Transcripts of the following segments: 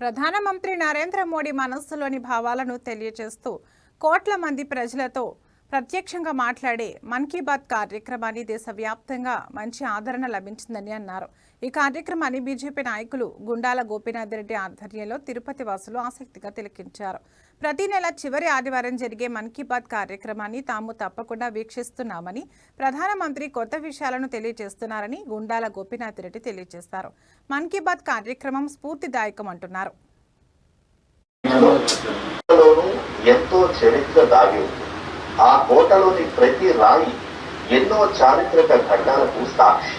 ప్రధానమంత్రి నరేంద్ర మోడీ మనస్సులోని భావాలను తెలియజేస్తూ కోట్ల మంది ప్రజలతో ప్రత్యక్షంగా మాట్లాడే మన్ కీ బాత్ కార్యక్రమాన్ని దేశవ్యాప్తంగా మంచి ఆదరణ లభించిందని అన్నారు. ఈ కార్యక్రమాన్ని బీజేపీ నాయకులు గుండాల గోపీనాథ్ రెడ్డి ఆధ్వర్యంలో తిరుపతి వాసులు ఆసక్తిగా తిలకించారు. ప్రతి నెల చివరి ఆదివారం జరిగే మన్ కీ బాత్ కార్యక్రమాన్ని తాము తప్పకుండా వీక్షిస్తున్నామని, ప్రధానమంత్రి కొత్త విషయాలను తెలియజేస్తున్నారని గుండాల గోపీనాథ్ రెడ్డి తెలియజేశారు. మన్ కీ బాత్ కార్యక్రమం స్ఫూర్తిదాయకమంటున్నారు. ఎంతో చరిత్ర దాగి ఉంది. ఆ కోటలోని ప్రతి రాయి ఎన్నో చారిత్రక ఘట్టాలకు సాక్షి.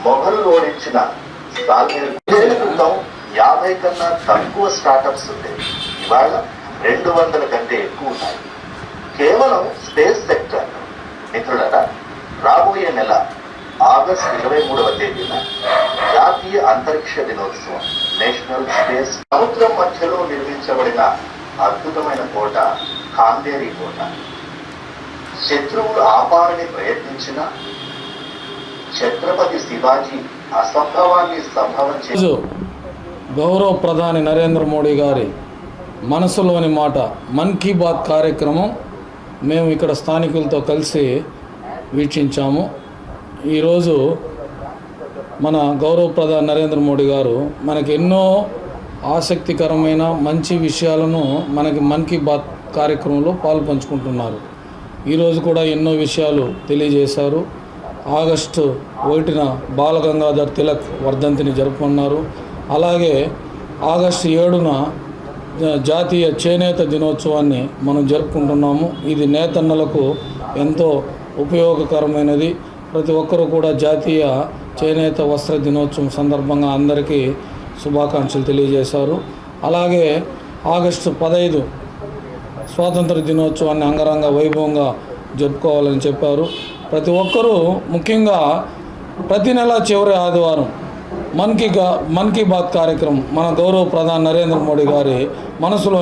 మొఘలు ఓడించిన క్రితం 50 కన్నా తక్కువ స్టార్టప్స్ ఉండేవి. ఇవాళ 200 కంటే ఎక్కువ ఉన్నాయి. కేవలం స్పేస్ సెక్టర్. మిత్రులరా, రాబోయే నెల ఆగస్టు 23వ తేదీన జాతీయ అంతరిక్ష దినోత్సవం, నేషనల్ స్పేస్. సముద్రం మధ్యలో నిర్మించబడిన అద్భుతమైన కోట ఖాందేరీ కోట. శత్రువులు ఆపాలని ప్రయత్నించిన ఛత్రపతి శివాజీ అసంభవాన్ని సంభవం చేసి గౌరవ ప్రధాని నరేంద్ర మోడీ గారి మనసులోని మాట మన్ కీ బాత్ కార్యక్రమం మేము ఇక్కడ స్థానికులతో కలిసి వీక్షించాము. ఈరోజు మన గౌరవ ప్రధాని నరేంద్ర మోడీ గారు మనకి ఎన్నో ఆసక్తికరమైన మంచి విషయాలను మనకి మన్ కీ బాత్ కార్యక్రమంలో పాల్పంచుకుంటున్నారు. ఈరోజు కూడా ఎన్నో విషయాలు తెలియజేశారు. ఆగస్టు 1న బాలగంగాధర్ తిలక్ వర్ధంతిని జరుపుకున్నారు. అలాగే ఆగస్టు 7న జాతీయ చేనేత దినోత్సవాన్ని మనం జరుపుకుంటున్నాము. ఇది నేతన్నలకు ఎంతో ఉపయోగకరమైనది. ప్రతి ఒక్కరూ కూడా జాతీయ చేనేత వస్త్ర దినోత్సవం సందర్భంగా అందరికీ శుభాకాంక్షలు తెలియజేశారు. అలాగే ఆగస్టు 15 స్వాతంత్ర దినోత్సవాన్ని అంగరంగ వైభవంగా జరుపుకోవాలని చెప్పారు. ప్రతి ఒక్కరూ ముఖ్యంగా ప్రతి నెల చివరి ఆదివారం మన్ కీ బాత్ కార్యక్రమం మన గౌరవ ప్రధాని నరేంద్ర మోడీ గారి మనసులో